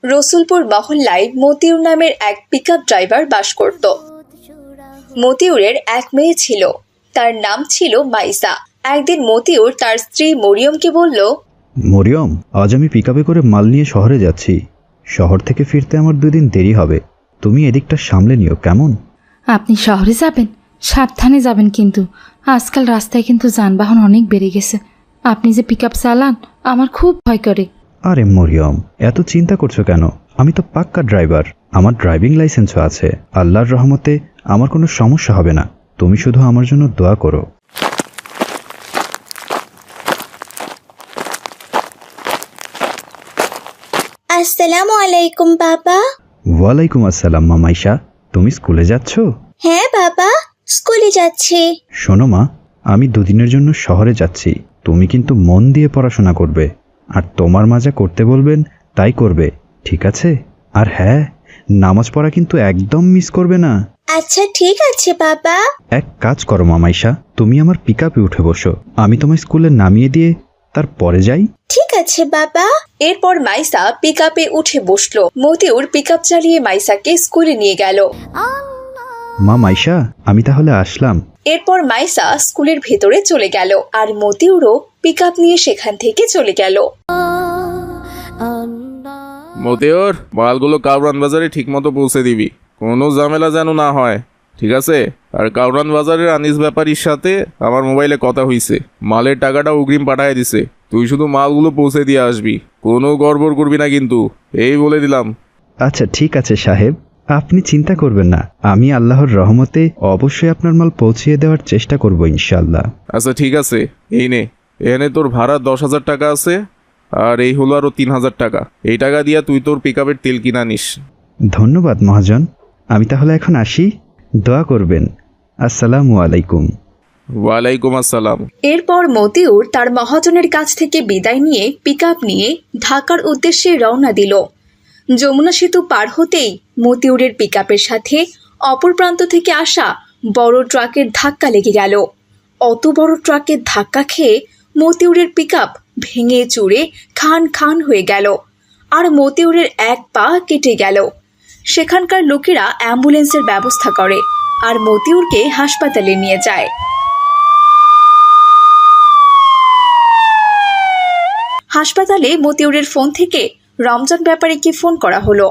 রসুলপুর মহল্লায় মতিউর নামের এক পিকআপ ড্রাইভার বাস করত। মতিউরের এক মেয়ে ছিল, তার নাম ছিল মাইসা। একদিন মতিউর তার স্ত্রী মরিয়মকে বলল, মরিয়ম, আজ আমি পিকআপে করে মাল নিয়ে শহরে যাচ্ছি। শহর থেকে ফিরতে আমার 2 দিন দেরি হবে, তুমি এদিকটা সামলে নিও, কেমন? আপনি শহরে যাবেন? সাবধানে যাবেন, কিন্তু আজকাল রাস্তায় কিন্তু যানবাহন অনেক বেড়ে গেছে। আপনি যে পিকআপ চালান, আমার খুব ভয় করে। আরে মরিয়ম, এত চিন্তা করছো কেন? আমি তো পাক্কা ড্রাইভার, আমার ড্রাইভিং লাইসেন্সও আছে। আল্লাহর রহমতে আমার কোনো সমস্যা হবে না। তুমি শুধু আমার জন্য দোয়া করো। আসসালামু আলাইকুম বাবা। ওয়ালাইকুম আসসালাম মা মাইশা, তুমি স্কুলে যাচ্ছ? হ্যাঁ বাবা, স্কুলে যাচ্ছি। শোনো মা, আমি 2 দিনের জন্য শহরে যাচ্ছি। তুমি কিন্তু মন দিয়ে পড়াশোনা করবে, আর তোমার মা যা করতে বলবেন তাই করবে, ঠিক আছে? আর হ্যাঁ, নামাজ পড়া কিন্তু একদম মিস করবে না। আচ্ছা ঠিক আছে বাবা। এক কাজ করো মা মাইশা, তুমি আমার পিকআপে উঠে বসো, আমি তোমায় স্কুলে নামিয়ে দিয়ে তারপরে যাই। ঠিক আছে বাবা। এরপর মাইসা পিকআপে উঠে বসলো। মতিউর পিকআপ চালিয়ে মাইসাকে স্কুলে নিয়ে গেল। মা মাইশা, আমি তাহলে আসলাম। এরপর মাইসা স্কুলের ভেতরে চলে গেল, আর মতিউরও পিকআপ নিয়ে সেখান থেকে চলে গেল। মতিউর, মালগুলো কাউরান বাজারে ঠিক মতো পৌঁছে দিবি, কোনো ঝামেলা যেন না হয়, ঠিক আছে? আর কাউরান বাজারের আনিস ব্যাপারীর সাথে আমার মোবাইলে কথা হইছে, মালের টাকাটা অগ্রিম পাঠায় দিছে। তুই শুধু মালগুলো পৌঁছে দিয়ে আসবি, কোনো গড়বড় করবি না কিন্তু, এই বলে দিলাম। আচ্ছা ঠিক আছে সাহেব, আপনি চিন্তা করবেন না, আমি আল্লাহর রহমতে অবশ্যই আপনার মাল পৌঁছিয়ে দেওয়ার চেষ্টা করব ইনশাআল্লাহ। আচ্ছা ঠিক আছে, এই নে, এখানে তোর ভাড়া 10,000 টাকা আছে, আর এই হলো আরও 3,000 টাকা। এই টাকা দিয়া তুই তোর পিকআপের তেল কিনা নিস। ধন্যবাদ মহাজন, আমি তাহলে এখন আসি, দোয়া করবেন। আসসালামু আলাইকুম। ওয়ালাইকুম আসসালাম। এরপর মতিউর তার মহাজনের কাছ থেকে বিদায় নিয়ে পিকআপ নিয়ে ঢাকার উদ্দেশ্যে রওনা দিল। যমুনা সেতু পার হতেই মতিউরের পিকআপের সাথে অপর প্রান্ত থেকে আসা বড় ট্রাকের ধাক্কা লেগে গেল। অত বড় ট্রাকের ধাক্কা খেয়ে মতিউরের পিকআপ ভেঙে চুরে খান খান হয়ে গেল, আর মতিউরের এক পা কেটে গেল। সেখানকার লোকেরা অ্যাম্বুলেন্সের ব্যবস্থা করে আর মতিউরকে হাসপাতালে নিয়ে যায়। হাসপাতালে মতিউরের ফোন থেকে রমজান ব্যাপারীকে ফোন করা হলো।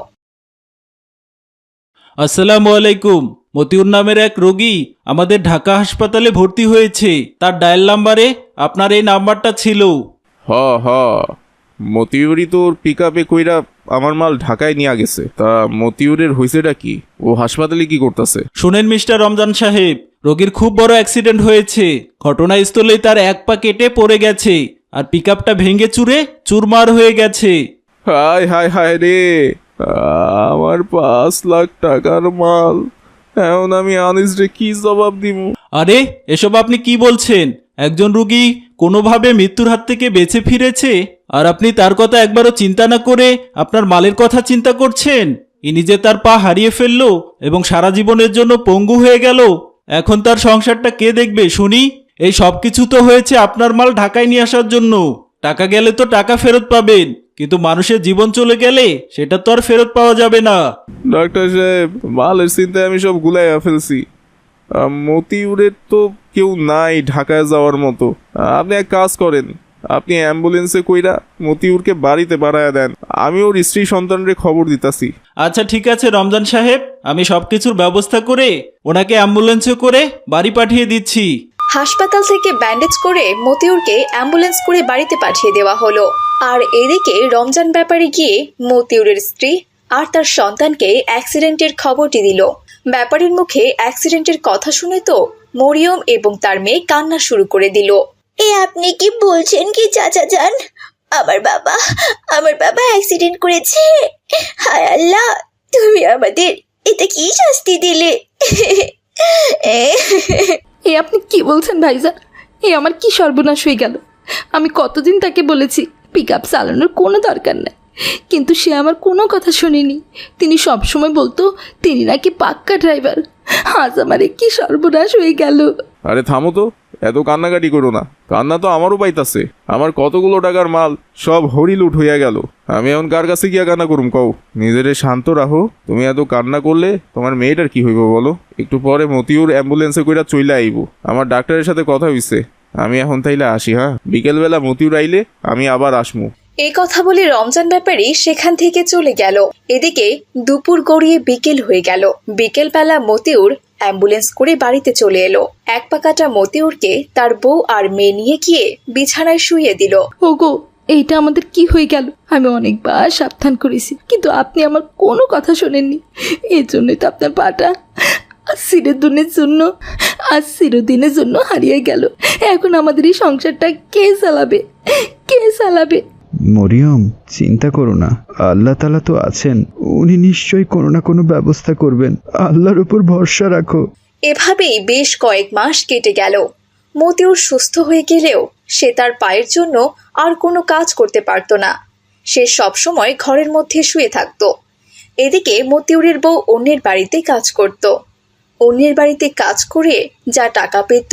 আসসালামু আলাইকুম। মতিউর নামের এক রোগী আমাদের ঢাকা হাসপাতালে ভর্তি হয়েছে। তার ডায়াল নাম্বারে আপনার এই নাম্বারটা ছিল। হ হ, মতিউরই তোর পিকআপে কইরা আমার মাল ঢাকায় নিয়ে গেছে। তা মতিউরের হইছেটা কি? ও হাসপাতালে কি করতেছে? শুনেন মিস্টার রমজান সাহেব, রোগীর খুব বড় অ্যাক্সিডেন্ট হয়েছে। ঘটনাস্থলেই তার এক পা কেটে পড়ে গেছে, আর পিকআপটা ভেঙে চুরে চুরমার হয়ে গেছে। হায় হায় হায় রে, আমার 5 লাখ টাকার মাল, এখন আমি আনিসরে কি জবাব দিব? আরে এসব আপনি কি বলছেন? একজন রোগী কোনোভাবে মৃত্যুর হাত থেকে বেঁচে ফিরেছে, আর আপনি তার কথা একবারও চিন্তা না করে আপনার মালের কথা চিন্তা করছেন। ইনি যে তার পা হারিয়ে ফেললো এবং সারা জীবনের জন্য পঙ্গু হয়ে গেল, এখন তার সংসারটা কে দেখবে শুনি? এই সব কিছু তো হয়েছে আপনার মাল ঢাকায় নিয়ে আসার জন্য। টাকা গেলে তো টাকা ফেরত পাবেন, কিন্তু মানুষের জীবন চলে গেলে সেটা তো আর ফেরত পাওয়া যাবে না। ডাক্তার সাহেব, মালের চিন্তায় আমি সব গুলাইয়া ফেলছি। মতিউরের তো কেউ নাই ঢাকায় যাওয়ার মতো। আপনি এক কাজ করেন, আপনি অ্যাম্বুলেন্সে কইরা মতিউরকে বাড়িতে পাঠায়া দেন, আমি ওর স্ত্রী সন্তানরে খবর দিতাছি। আচ্ছা ঠিক আছে রমজান সাহেব, আমি সবকিছুর ব্যবস্থা করে ওনাকে অ্যাম্বুলেন্সে করে বাড়ি পাঠিয়ে দিচ্ছি। হাসপাতাল থেকে ব্যান্ডেজ করে মতিউরকে অ্যাম্বুলেন্স করে বাড়িতে পাঠিয়ে দেওয়া হলো। আর এদিকে রমজান ব্যাপারী গিয়ে মতিউরের স্ত্রী আর তার সন্তানকে অ্যাক্সিডেন্টের খবরটি দিল। ব্যাপারীর মুখে অ্যাক্সিডেন্টের কথা শুনে তো মরিয়ম এবং তার মেয়ে কান্না শুরু করে দিল। এ আপনি কি বলছেন কি চাচা যান? আমার বাবা অ্যাক্সিডেন্ট করেছে। হায় আল্লাহ, তুমি আমাদের এটা কি শাস্তি দিলে? এ আপনি কি বলছেন ভাইজান? এ আমার কি সর্বনাশ হয়ে গেল! আমি কতদিন তাকে বলেছি পিকআপ চালানোর কোনো দরকার নেই, কিন্তু সে আমার কোনো কথা শোনেনি। তিনি সবসময় বলতো তিনি নাকি পাক্কা ড্রাইভার। আজ আমার কি সর্বনাশ হয়ে গেল! আরে থামো তো, এত কান্নাকাটি করো না, কান্না তো আমারও পাইতাছে। আমার কতগুলো টাকার মাল সব হরিলুট হইয়া গেল, আমি এখন কার কাছে গিয়া কান্না করুম কও? নিজেরে শান্ত রাখো, তুমি এত কান্না করলে তোমার মেয়েটার কি হইব বলো? একটু পরে মতিউর অ্যাম্বুলেন্সে কইরা চইলা আইব, আমার ডাক্তারের সাথে কথা হইছে। আমি এখন তাইলে আসি, হ্যাঁ? বিকেলবেলা মতিউর আইলে আমি আবার আসমু। এই কথা বলে রমজান ব্যাপারী সেখান থেকে চলে গেল। এদিকে দুপুর গড়িয়ে বিকেল হয়ে গেল। বিকেলবেলা মতিউর অ্যাম্বুলেন্স করে বাড়িতে চলে এলো। এক পাকাটা মতিউরকে তার বউ আর মেয়ে নিয়ে গিয়ে বিছানায় শুইয়ে দিল। ওগো, এইটা আমাদের কি হয়ে গেল? আমি অনেকবার সাবধান করেছি, কিন্তু আপনি আমার কোনো কথা শোনেননি। এই জন্যই তো আপনার পাটা আজ চিরদিনের জন্য হারিয়ে গেল। এখন আমাদের এই সংসারটা কে চালাবে? মরিয়ম, চিন্তা করো না, আল্লাহ তাআলা তো আছেন, উনি নিশ্চয়ই কোনো না কোনো ব্যবস্থা করবেন। আল্লাহর উপর ভরসা রাখো। এভাবেই বেশ কয়েক মাস কেটে গেল। মতিউর সুস্থ হয়ে গেলেও সে তার পায়ের জন্য আর কোনো কাজ করতে পারত না। সে সবসময় ঘরের মধ্যে শুয়ে থাকত। এদিকে মতিউরের বউ অন্যের বাড়িতে কাজ করত। অন্যের বাড়িতে কাজ করে যা টাকা পেত,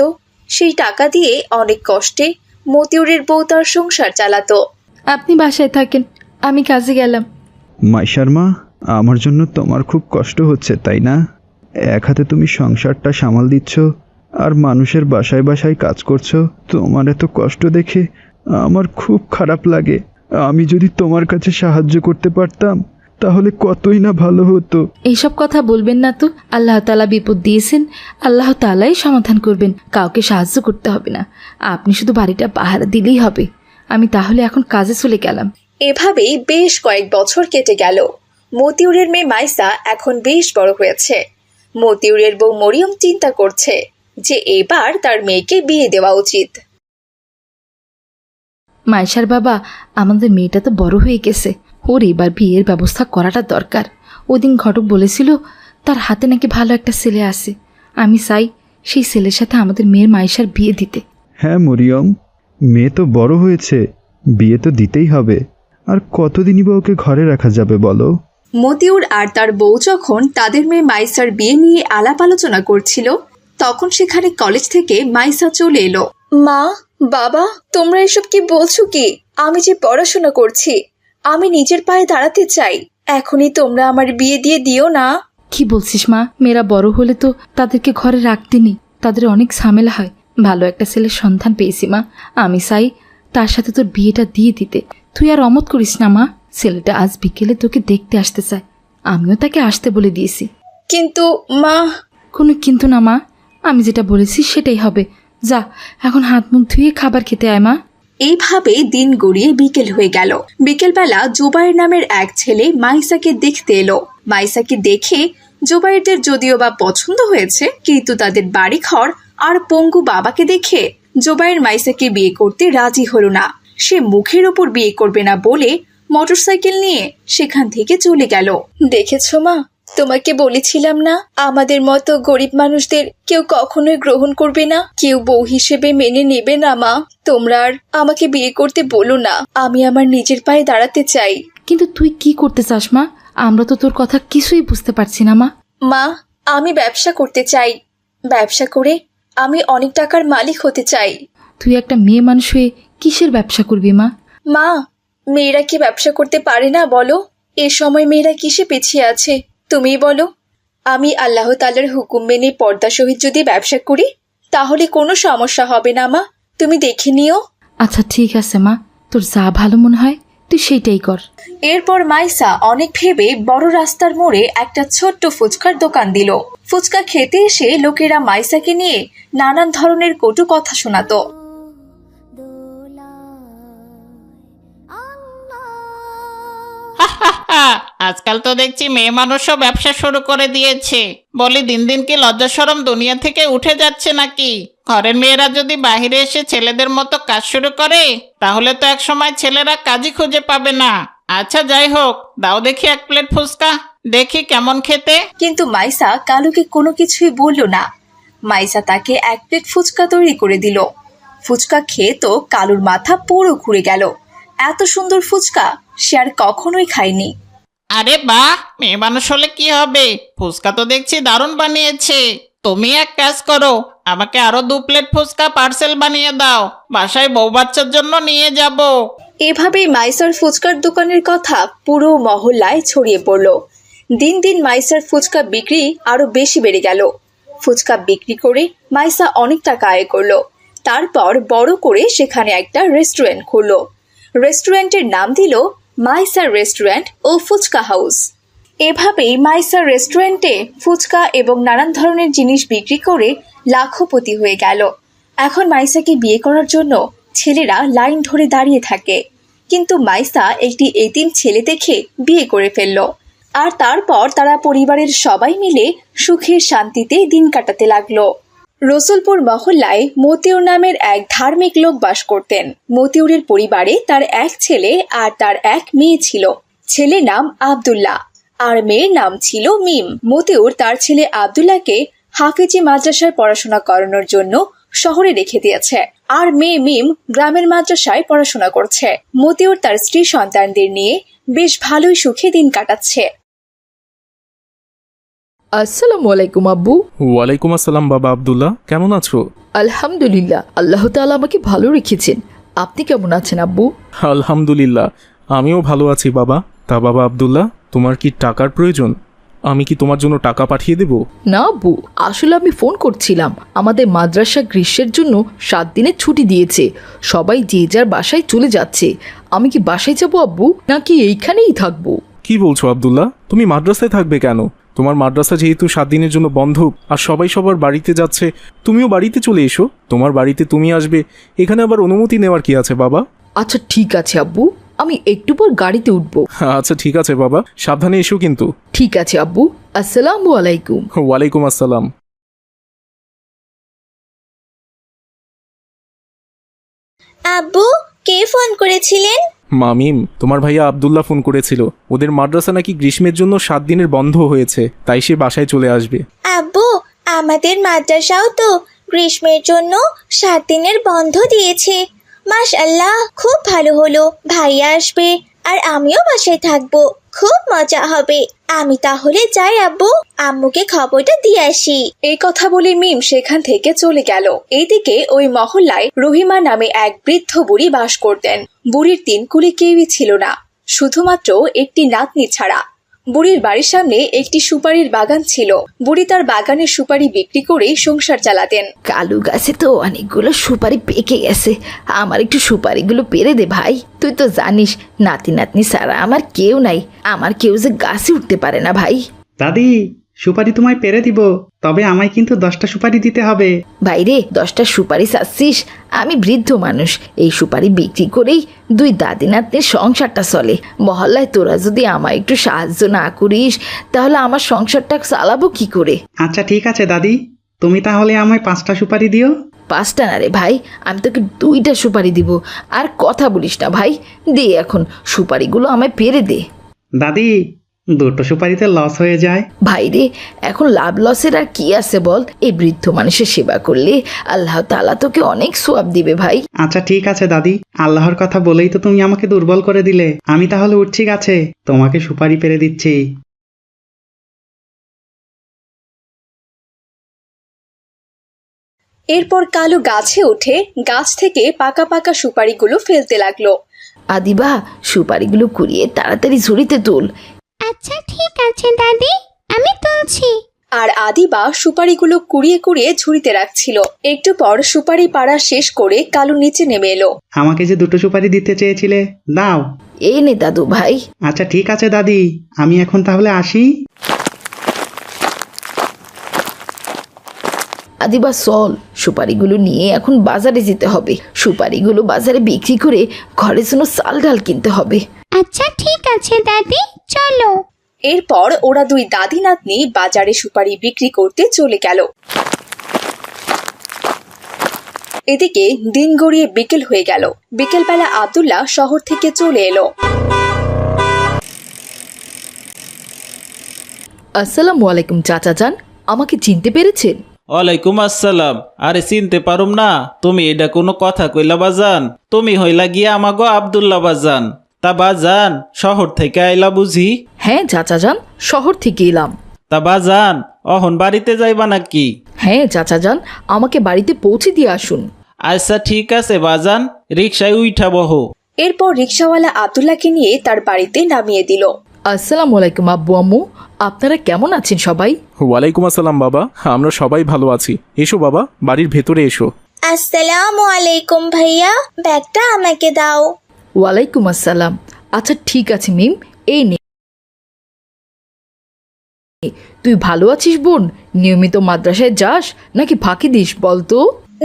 সেই টাকা দিয়ে অনেক কষ্টে মতিউরের বউ তার সংসার চালাতো। আপনি বাসায় থাকেন, আমি কাজে গেলাম। মাইশার মা, আমার জন্য তোমার খুব কষ্ট হচ্ছে তাই না? এক হাতে তুমি সংসারটা সামাল দিচ্ছ আর মানুষের বাসায় বাসায় কাজ করছো। তোমার এত কষ্ট দেখে আমার খুব খারাপ লাগে। আমি যদি তোমার কাছে সাহায্য করতে পারতাম তাহলে কতই না ভালো হতো। এইসব কথা বলবেন না তো। আল্লাহ তাআলা বিপদ দিয়েছেন, আল্লাহ তাআলাই সমাধান করবেন। কাউকে সাহায্য করতে হবে না, আপনি শুধু বাড়িটা পাহারা দিলেই হবে। আমি তাহলে এখন কাজে চলে গেলাম। এভাবেই বেশ কয়েক বছর কেটে গেল। মতিউরের মেয়ে মাইসা এখন বেশ বড় হয়েছে। মতিউরের বউ মরিয়ম চিন্তা করছে যে এবার তার মেয়েকে বিয়ে দেওয়া উচিত। মাইশার বাবা, আমাদের মেয়েটা তো বড় হয়ে গেছে, ওর এবার বিয়ের ব্যবস্থা করাটা দরকার। ওদিন ঘটক বলেছিল তার হাতে নাকি ভালো একটা ছেলে আছে। আমি চাই সেই ছেলের সাথে আমাদের মেয়ের মাইশার বিয়ে দিতে। হ্যাঁ মরিয়ম, মেয়ে তো বড় হয়েছে, বিয়ে তো দিতেই হবে। আর কতদিনই বা ওকে ঘরে রাখা যাবে বলো? মতিউর আর তার বউ যখন তাদের মেয়ে মাইসার বিয়ে নিয়ে আলাপ আলোচনা করছিল, তখন সেখানে কলেজ থেকে মাইসা চলে এলো। মা, বাবা, তোমরা এসব কি বলছো কি? আমি যে পড়াশোনা করছি, আমি নিজের পায়ে দাঁড়াতে চাই। এখনই তোমরা আমার বিয়ে দিয়ে দিও না। কি বলছিস মা? মেয়েরা বড় হলে তো তাদেরকে ঘরে রাখতে নেই, তাদের অনেক ঝামেলা হয়। ভালো একটা ছেলের সন্ধান পেয়েছি মা, আমি চাই তার সাথে তোর বিয়েটা দিয়ে দিতে। তুই আর অমত করিস না মা, ছেলেটা আজ বিকেলে তোকে দেখতে আসতে চায়। আমিও তাকে আসতে বলে দিয়েছি। কিন্তু মা। কোনো কিন্তু না মা, আমি যেটা বলেছি সেটাই হবে। যা, এখন হাত মুখ ধুয়ে খাবার খেতে আয় মা। এইভাবে দিন গড়িয়ে বিকেল হয়ে গেল। বিকেলবেলা জুবাইর নামের এক ছেলে মাইসাকে দেখতে এলো। মাইসাকে দেখে জুবাইরদের যদিও বা পছন্দ হয়েছে, কিন্তু তাদের বাড়িঘর আর পঙ্গু বাবাকে দেখে জুবাইর মাইসাকে বিয়ে করতে রাজি হলো না। সে মুখের ওপর বিয়ে করবে না বলে মোটরসাইকেল নিয়ে সেখান থেকে চলে গেল। দেখেছো মা, তোমাকে বলেছিলাম না আমাদের মতো গরিব মানুষদের কেউ কখনোই গ্রহণ করবে না, কেউ বউ হিসেবে মেনে নেবে না। মা, তোমরা আর আমাকে বিয়ে করতে বলো না, আমি আমার নিজের পায়ে দাঁড়াতে চাই। কিন্তু তুই কি করতে চাস মা? আমরা তো তোর কথা কিছুই বুঝতে পারছি না মা। মা, আমি ব্যবসা করতে চাই। ব্যবসা করে আমি অনেক টাকার মালিক হতে চাই। তুই একটা মেয়ে মানুষ হয়ে কিসের ব্যবসা করবি মা? মা, মেয়েরা কি ব্যবসা করতে পারে না বলো? এ সময় মেয়েরা কিসে পিছিয়ে আছে তুমিই বলো। আমি আল্লাহ তাআলার হুকুম মেনে পর্দা সহিত যদি ব্যবসা করি তাহলে কোনো সমস্যা হবে না মা, তুমি দেখে নিও। আচ্ছা ঠিক আছে মা, তোর যা ভালো মনে হয় তুই সেইটাই কর। এরপর মাইসা অনেক ভেবে বড় রাস্তার মোড়ে একটা ছোট্ট ফুচকার দোকান দিল। ফুচকা খেতে এসে লোকেরা মাইসাকে নিয়ে নানান ধরনের কটু কথা শোনাতো। আজকাল তো দেখছি মেয়ে মানুষও ব্যবসা শুরু করে দিয়েছে। বলি দিন দিন কি লজ্জা শরম দুনিয়া থেকে উঠে যাচ্ছে নাকি? ঘরের মেয়েরা যদি বাইরে এসে ছেলেদের মতো কাজ শুরু করে তাহলে তো এক সময় ছেলেরা কাজই খুঁজে পাবে না। আচ্ছা যাই হোক, দাও দেখি এক প্লেট ফুচকা, দেখি কেমন খেতে। কিন্তু মাইসা কালুকে কোনো কিছুই বলল না। মাইসা তাকে এক প্লেট ফুচকা তৈরি করে দিল। ফুচকা খেয়ে তো কালুর মাথা পুরো ঘুরে গেল। এত সুন্দর ফুচকা সে আর কখনোই খায়নি। আরে বাহ, মেয়ে মানুষ হলে কি হবে, ফুচকা তো দেখছি দারুণ বানিয়েছে। তুমি এক কাজ করো, আমাকে আরো 2 প্লেট ফুচকা পার্সেল বানিয়ে দাও, বাসায় বউ বাচ্চার জন্য নিয়ে যাব। এভাবেই মাইসার ফুচকার দোকানের কথা পুরো মহল্লায় ছড়িয়ে পড়ল। দিন দিন মাইসার ফুচকা বিক্রি আরো বেশি বেড়ে গেল। ফুচকা বিক্রি করে মাইসা অনেক টাকা আয় করলো। তারপর বড় করে সেখানে একটা রেস্টুরেন্ট খুললো। রেস্টুরেন্টের নাম দিল মাইসার রেস্টুরেন্ট ও ফুচকা হাউস। এভাবেই মাইসার রেস্টুরেন্টে ফুচকা এবং নানান ধরনের জিনিস বিক্রি করে লাখপতি হয়ে গেল। এখন মাইসাকে বিয়ে করার জন্য ছেলেরা লাইন ধরে দাঁড়িয়ে থাকে, কিন্তু মাইসা একটি এতিম ছেলে দেখে বিয়ে করে ফেলল। আর তারপর তারা পরিবারের সবাই মিলে সুখের শান্তিতে দিন কাটাতে লাগলো। রসুলপুর মহল্লায় মতিউর নামের এক ধার্মিক লোক বাস করতেন। মতিউরের পরিবারে তার এক ছেলে আর তার এক মেয়ে ছিল। ছেলের নাম আব্দুল্লাহ আর মেয়ের নাম ছিল মিম। মতিউর তার ছেলে আব্দুল্লাহকে হাফেজি মাদ্রাসায় পড়াশোনা করানোর জন্য শহরে রেখে দিয়েছে, আর মেয়ে মিম গ্রামের মাদ্রাসায় পড়াশোনা করছে। মতিউর তার স্ত্রী সন্তানদের নিয়ে বেশ ভালোই সুখে দিন কাটাচ্ছে। আসসালামু আলাইকুম আব্বু। ওয়ালাইকুম আসসালাম বাবা আব্দুল্লাহ, কেমন আছো? আলহামদুলিল্লাহ, আল্লাহ তাআলা আমাকে ভালো রেখেছেন। আপনি কেমন আছেন আব্বু? আলহামদুলিল্লাহ, আমিও ভালো আছি বাবা। তা বাবা আব্দুল্লাহ, তোমার কি টাকার প্রয়োজন? আমি কি তোমার জন্য টাকা পাঠিয়ে দেব? না আব্বু, আসলে আমি ফোন করছিলাম। আমাদের মাদ্রাসা গ্রীষ্মের জন্য 7 দিনের ছুটি দিয়েছে। সবাই যে যার বাসায় চলে যাচ্ছে। আমি কি বাসায় যাব আব্বু, নাকি এইখানেই থাকবো? কি বলছো আব্দুল্লাহ, তুমি মাদ্রাসায় থাকবে কেন? তোমার মাদ্রাসা যেহেতু 7 দিনের জন্য বন্ধ আর সবাই সবার বাড়িতে যাচ্ছে, তুমিও বাড়িতে চলে এসো। তোমার বাড়িতে তুমি আসবে, এখানে আবার অনুমতি নেওয়ার কি আছে বাবা? আচ্ছা ঠিক আছে আব্বু, আমি একটু পর গাড়িতে উঠবো। আচ্ছা ঠিক আছে বাবা, সাবধানে এসো কিন্তু। ঠিক আছে আব্বু, আসসালামু আলাইকুম। ওয়ালাইকুম আসসালাম। আব্বু, কে ফোন করেছিলেন? মামিম, তোমার ভাইয়া আব্দুল্লাহ ফোন করেছিল। ওদের মাদ্রাসা নাকি গ্রীষ্মের জন্য 7 দিনের বন্ধ হয়েছে, তাই সে বাসায় চলে আসবে। আব্বু, আমাদের মাদ্রাসাও তো গ্রীষ্মের জন্য 7 দিনের বন্ধ দিয়েছে। মাশাআল্লাহ, খুব ভালো হলো। ভাইয়া আসবে আর আমিও বাসায় থাকবো, খুব মজা হবে। আমি তাহলে যাই আব্বু, আম্মুকে খবরটা দিয়ে আসি। এই কথা বলে মিম সেখান থেকে চলে গেল। এইদিকে ওই মহল্লায় রহিমা নামে এক বৃদ্ধ বুড়ি বাস করতেন। বুড়ির 3 কুলে কেউই ছিল না, শুধুমাত্র একটি নাতনি ছাড়া। বুড়ির বাড়ির সামনে একটি সুপারির বাগান ছিল। বুড়ি তার বাগানের সুপারি বিক্রি করে সংসার চালাতেন। কালু গাছে তো অনেকগুলো সুপারি পেকে গেছে, আমার একটু সুপারিগুলো পেরে দে ভাই। তুই তো জানিস নাতি নাতনি ছাড়া আমার কেউ নাই। আমার কেউ যে গাছে উঠতে পারে না ভাই। দাদি, সুপারি তোমায় পেরে দিব, তবে আমায় কিন্তু 10টা সুপারি দিতে হবে। বাইরে 10টা সুপারি চাচ্ছিস? আমি বৃদ্ধ মানুষ, এই সুপারি বিক্রি করেই 2 দাদি নাতনির সংসারটা চলে। মহল্লায় তোরা যদি আমায় একটু সাহায্য না করিস, তাহলে আমার সংসারটা চালাবো কি করে? আচ্ছা ঠিক আছে দাদি, তুমি তাহলে আমায় 5টা সুপারি দিও। 5টা না রে ভাই, আমি তোকে 2টা সুপারি দিব। আর কথা বলিস না ভাই, দে এখন সুপারিগুলো আমায় পেরে দে। দাদি, 2টো সুপারিতে লস হয়ে যায়। ভাই রে, এখন লাভ লসের আর কি আছে বল? এই বৃদ্ধ মানুষের সেবা করলে আল্লাহ তাআলা তোকে অনেক সওয়াব দিবে ভাই। আচ্ছা ঠিক আছে দাদি, আল্লাহর কথা বলেই তো তুমি আমাকে দুর্বল করে দিলে। আমি তাহলে উঠছি গাছে, তোমাকে সুপারি পেরে দিচ্ছি। এরপর কালু গাছে উঠে গাছ থেকে পাকা পাকা সুপারিগুলো ফেলতে লাগলো। আদিবা, সুপারিগুলো কুড়িয়ে তাড়াতাড়ি ঝুড়িতে তুল। আচ্ছা ঠিক আছে দাদি, আমি তুলছি। আর আদিবা সুপারিগুলো কুড়িয়ে কুড়িয়ে ঝুড়িতে রাখছিল। একটু পর সুপারি পাড়া শেষ করে কালু নিচে নেমে এলো। আমাকে যে 2টো সুপারি দিতে চেয়েছিলে, দাও। এই নে দাদু ভাই। আচ্ছা ঠিক আছে দাদি, আমি এখন তাহলে আসি। আদিবা চল, সুপারিগুলো নিয়ে এখন বাজারে যেতে হবে। সুপারিগুলো বাজারে বিক্রি করে ঘরের জন্য চাল ডাল কিনতে হবে। আচ্ছা ঠিক আছে দাদি, চলো। এরপর ওরা 2 দাদি নাতনি বাজারে সুপারি বিক্রি করতে চলে গেল। এদিকে দিন গড়িয়ে বিকেল হয়ে গেল। বিকেলবেলা আব্দুল্লাহ শহর থেকে চলে এলো। আসসালামু আলাইকুম চাচা যান, আমাকে চিনতে পেরেছেন? ওয়ালাইকুম আসসালাম। আরে চিনতে পারুম না? তুমি এটা কোনো কথা কইলা বাজান? তুমি হইলা গিয়া আমাগো আব্দুল্লাহ বাজান। তা বাজান, শহর থেকে আইলা বুঝি? হ্যাঁ চাচা যান, শহর থেকে এলাম। তা বাজান, অহন বাড়িতে যাইবা নাকি? হ্যাঁ চাচা যান, আমাকে বাড়িতে পৌঁছে দিয়ে আসুন। আচ্ছা ঠিক আছে বাজান, রিক্সায় উঠা বহো। এরপর রিকশাওয়ালা আব্দুল্লাহকে নিয়ে তার বাড়িতে নামিয়ে দিল। আসসালামু আলাইকুম আব্বু আম্মু, আপনারা কেমন আছেন সবাই? ওয়ালাইকুম আসসালাম বাবা, আমরা সবাই ভালো আছি। এসো বাবা, বাড়ির ভেতরে এসো। আসসালামু আলাইকুম ভাইয়া, ব্যাগটা আমাকে দাও। ওয়ালাইকুম আসসালাম। আচ্ছা ঠিক আছে মিম, এই নে। তুই ভালো আছিস বোন? নিয়মিত মাদ্রাসায় যাস নাকি ফাঁকি দিস বলতো?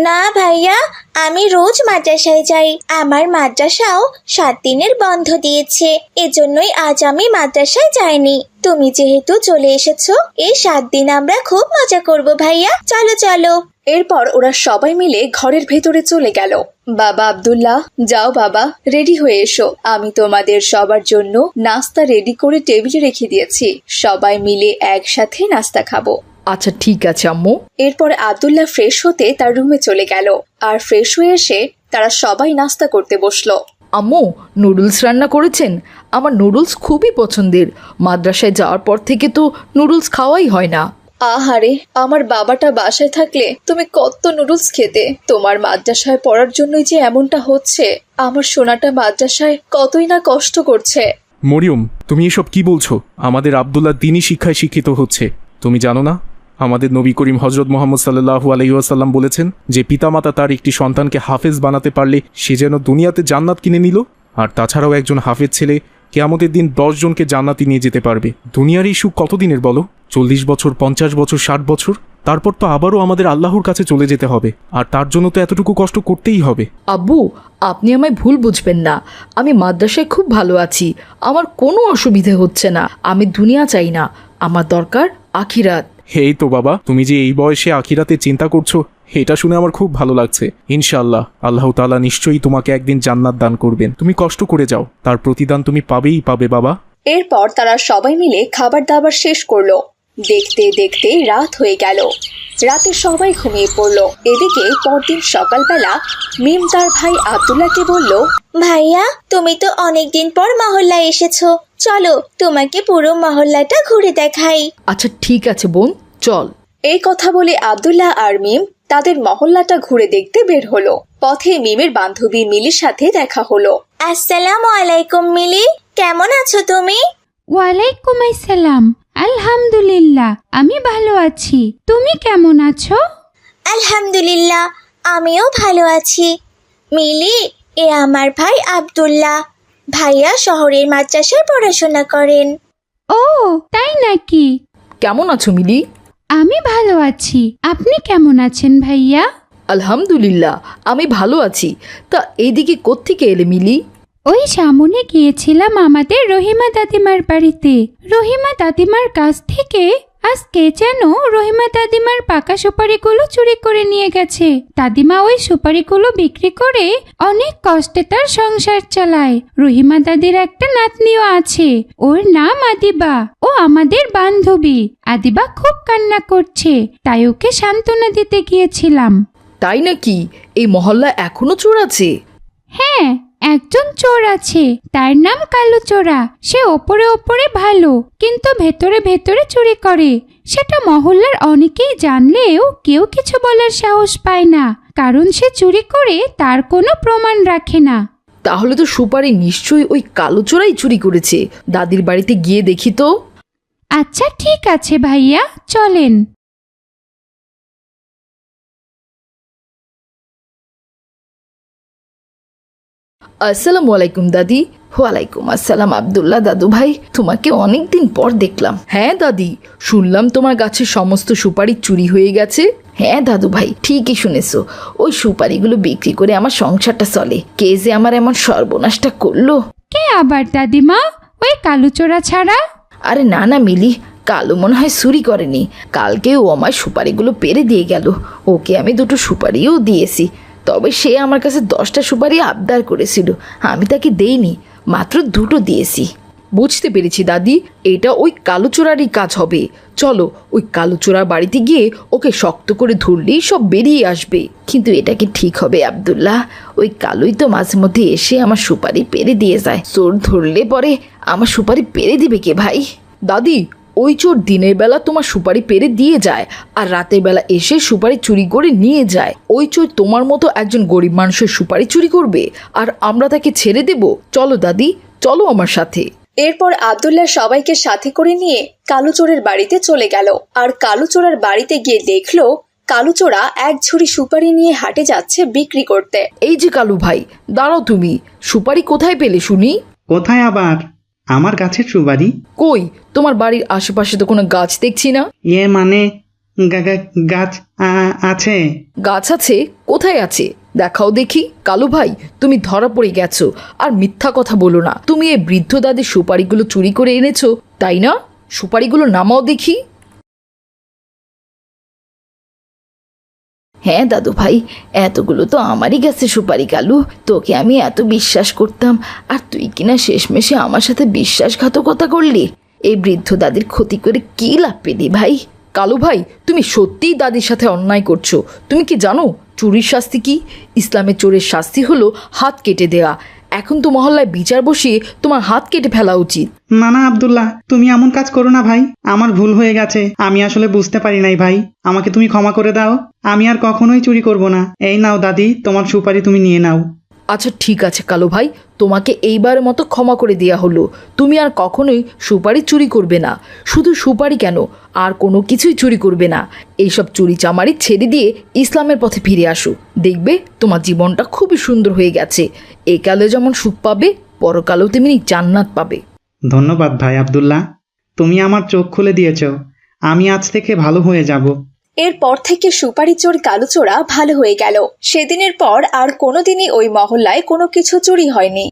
না ভাইয়া, আমি রোজ মাদ্রাসায় যাই। আমার মাদ্রাসাও 7 দিনের বন্ধ দিয়েছে, এজন্যই আজ আমি মাদ্রাসায় যাইনি। তুমি যেহেতু চলে এসেছো, এই 7 দিন আমরা খুব মজা করব ভাইয়া, চলো চলো। এরপর ওরা সবাই মিলে ঘরের ভেতরে চলে গেল। বাবা আব্দুল্লাহ, যাও বাবা, রেডি হয়ে এসো। আমি তোমাদের সবার জন্য নাস্তা রেডি করে টেবিলে রেখে দিয়েছি। সবাই মিলে একসাথে নাস্তা খাবো। আচ্ছা ঠিক আছে আম্মু। এরপর আব্দুল্লাহ ফ্রেশ হতে তার রুমে চলে গেল। আর ফ্রেশ হয়ে এসে তারা সবাই নাস্তা করতে বসলো। আম্মু নুডলস রান্না করেছেন? আমার নুডলস খুবই পছন্দের। মাদ্রাসায় যাওয়ার পর থেকে তো নুডলস খাওয়াই হয় না। আহারে, আমার বাবাটা বাসায় থাকলে তুমি কত নুডলস খেতে। তোমার মাদ্রাসায় পড়ার জন্যই যে এমনটা হচ্ছে। আমার সোনাটা মাদ্রাসায় কতই না কষ্ট করছে। মরিয়ম, তুমি এসব কি বলছো? আমাদের আব্দুল্লাহ দ্বীনি শিক্ষায় শিক্ষিত হচ্ছে। তুমি জানো না, আমাদের নবী করিম হজরত মোহাম্মদ সাল্লাল্লাহু আলাইহি ওয়াসাল্লাম বলেছেন যে পিতামাতা তার একটি সন্তানকে হাফেজ বানাতে পারলে সে যেন দুনিয়াতে জান্নাত কিনে নিল। আর তাছাড়াও একজন হাফেজ ছেলে কিয়ামতের দিন 10 জনকে জান্নাতে নিয়ে যেতে পারবে। দুনিয়ার এই সুখ কতদিনের বলো? 40 বছর, 50 বছর, 60 বছর, তারপর তো আবারও আমাদের আল্লাহর কাছে চলে যেতে হবে। আর তার জন্য তো এতটুকু কষ্ট করতেই হবে। আব্বু, আপনি আমায় ভুল বুঝবেন না। আমি মাদ্রাসায় খুব ভালো আছি, আমার কোনো অসুবিধে হচ্ছে না। আমি দুনিয়া চাই না, আমার দরকার আখিরাত। এই তো বাবা, তুমি যে এই বয়সে আখিরাতে চিন্তা করছো, এটা শুনে আমার খুব ভালো লাগছে। ইনশাআল্লাহ আল্লাহ তাআলা নিশ্চয়ই তোমাকে একদিন জান্নাত দান করবেন। তুমি কষ্ট করে যাও, তার প্রতিদান তুমি পাবেই পাবে বাবা। এরপর তারা সবাই মিলে খাবার দাবার শেষ করলো। দেখতে দেখতে রাত হয়ে গেল। রাতে সবাই ঘুমিয়ে পড়লো। এদিকে পরদিন সকালবেলা মিম তার ভাই আব্দুল্লাহকে বলল, ভাইয়া, তুমি তো অনেকদিন পর মহল্লায় এসেছো, চলো তোমাকে পুরো মহল্লাটা ঘুরে দেখাই। আচ্ছা ঠিক আছে বোন, চল। এই কথা বলে আব্দুল্লাহ আর মিম তাদের মহল্লাটা ঘুরে দেখতে বের হলো। পথে মিমের বান্ধবী মিলির সাথে দেখা হলো। আসসালামু আলাইকুম মিলি, কেমন আছো তুমি? ওয়ালাইকুম আসসালাম, আলহামদুলিল্লাহ আমি ভালো আছি। তুমি কেমন আছো? আলহামদুলিল্লাহ, আমিও ভালো আছি। মিলি, এ আমার ভাই আব্দুল্লাহ। ভাইয়া শহরের মাদ্রাসায় পড়াশোনা করেন। ও তাই নাকি? কেমন আছো মিলি? আমি ভালো আছি। আপনি কেমন আছেন ভাইয়া? আলহামদুলিল্লাহ আমি ভালো আছি। তা এইদিকে কোত্থেকে এলে মিলি? ওই সামনে গিয়েছিলাম আমাদের রহিমা দাদিমার বাড়িতে। রহিমা দাদিমার কাছ থেকে আজকে যেন রহিমা দাদিমার পাকা সুপারিগুলো চুরি করে নিয়ে গেছে। দাদিমা ওই সুপারিগুলো বিক্রি করে অনেক কষ্টে তার সংসার চালায়। রহিমা দাদির একটা নাতনিও আছে, ওর নাম আদিবা। ও আমাদের বান্ধবী। আদিবা খুব কান্না করছে, তাই ওকে সান্ত্বনা দিতে গিয়েছিলাম। তাই নাকি? এই মহল্লা এখনো চোর আছে? হ্যাঁ, একজন চোর আছে, তার নাম কালো চোরা। সে ওপরে ওপরে ভালো, কিন্তু ভেতরে ভেতরে চুরি করে। সেটা মহল্লার অনেকেই জানলেও কেউ কিছু বলার সাহস পায় না, কারণ সে চুরি করে তার কোনো প্রমাণ রাখে না। তাহলে তো সুপারি নিশ্চয়ই ওই কালো চোরাই চুরি করেছে। দাদির বাড়িতে গিয়ে দেখি তো। আচ্ছা ঠিক আছে ভাইয়া, চলেন। আসসালামু আলাইকুম দাদি। ওয়ালাইকুম আসসালাম আব্দুল্লাহ দাদু ভাই, তোমাকে অনেকদিন পর দেখলাম। হ্যাঁ দাদি, শুনলাম তোমার গাছের সমস্ত সুপারি চুরি হয়ে গেছে। হ্যাঁ দাদু ভাই, ঠিকই শুনেছো। ওই সুপারিগুলো বিক্রি করে আমার সংসারটা চলে। কে যে আমার এমন সর্বনাশটা করলো। কে আবার দাদিমা? ওই কালো চোরা ছাড়া? আরে না না মিলি, কালো মনে হয় চুরি করেনি। কালকে ও আমার সুপারিগুলো পেরে দিয়ে গেল। ওকে আমি 2টো সুপারিও দিয়েছি, তবে সে আমার কাছে 10টা সুপারি আবদার করেছিল। আমি তাকে দেইনি, মাত্র 2টো দিয়েছি। বুঝতে পেরেছি দাদি, এটা ওই কালোচোরারই কাজ হবে। চলো ওই কালোচোরার বাড়িতে গিয়ে ওকে শক্ত করে ধরলেই সব বেরিয়ে আসবে। কিন্তু এটা কি ঠিক হবে আব্দুল্লাহ? ওই কালোই তো মাঝে মধ্যে এসে আমার সুপারি পেরে দিয়ে যায়। চোর ধরলে পরে আমার সুপারি পেরে দিবে কে ভাই? দাদি, ওই চোর দিনের বেলা তোমার সুপারি পেরে দিয়ে যায় আর রাতের বেলা এসে সুপারি চুরি করে নিয়ে যায়। ওই চোর তোমার মতো একজন গরিব মানুষের সুপারি চুরি করবে আর আমরা তাকে ছেড়ে দেব? চলো দাদি, চলো আমার সাথে। এরপর আব্দুল্লাহ সবাইকে সাথে করে নিয়ে কালুচোরের বাড়িতে চলে গেল। আর কালুচোরার বাড়িতে গিয়ে দেখলো কালুচোরা এক ঝুড়ি সুপারি নিয়ে হাটে যাচ্ছে বিক্রি করতে। এই যে কালু ভাই, দাঁড়াও, তুমি সুপারি কোথায় পেলে শুনি? কোথায় আবার? আমার গাছের সুপারি। কই, তোমার বাড়ির আশেপাশে তো কোনো গাছ দেখছি না। মানে গাছ আছে। গাছ আছে? কোথায় আছে দেখাও দেখি। কালু ভাই, তুমি ধরা পড়ে গেছো। আর মিথ্যা কথা বলো না। তুমি এই বৃদ্ধ দাদির সুপারিগুলো চুরি করে এনেছো, তাই না? সুপারিগুলো নামাও দেখি। হ্যাঁ দাদু ভাই, এতগুলো তো আমারই গেছে সুপারি। কালু, তোকে আমি এত বিশ্বাস করতাম আর তুই কিনা শেষমেশে আমার সাথে বিশ্বাসঘাতকতা করলি। এই বৃদ্ধ দাদির ক্ষতি করে কি লাভ পেলি ভাই? কালু ভাই, তুমি সত্যিই দাদির সাথে অন্যায় করছো। তুমি কি জানো চুরির শাস্তি কি? ইসলামের চোরের শাস্তি হলো হাত কেটে দেওয়া। এখন তো মহল্লায় বিচার বসিয়ে তোমার হাত কেটে ফেলা উচিত। না না আব্দুল্লাহ, তুমি এমন কাজ করো না ভাই। আমার ভুল হয়ে গেছে, আমি আসলে বুঝতে পারি নাই ভাই। আমাকে তুমি ক্ষমা করে দাও। আমি আর কখনোই চুরি করব না। এই নাও দাদি, তোমার সুপারি তুমি নিয়ে নাও। আচ্ছা ঠিক আছে কালু ভাই, তোমাকে এইবার মতো ক্ষমা করে দেয়া হলো। তুমি আর কখনোই সুপারি চুরি করবে না। শুধু সুপারি কেন, আর কোনো কিছুই চুরি করবে না। এইসব চুরি চামারি ছেড়ে দিয়ে ইসলামের পথে ফিরে আসো। দেখবে তোমার জীবনটা খুবই সুন্দর হয়ে গেছে। একালে যেমন সুখ পাবে, পরকালেও তেমনি জান্নাত পাবে। ধন্যবাদ ভাই আব্দুল্লাহ, তুমি আমার চোখ খুলে দিয়েছ। আমি আজ থেকে ভালো হয়ে যাব। এরপর থেকে সুপারি চোর কালুচোরা ভালো হয়ে গেল। সেদিনের পর আর কোনোদিনই ওই মহল্লায় কোনো কিছু চুরি হয়নি।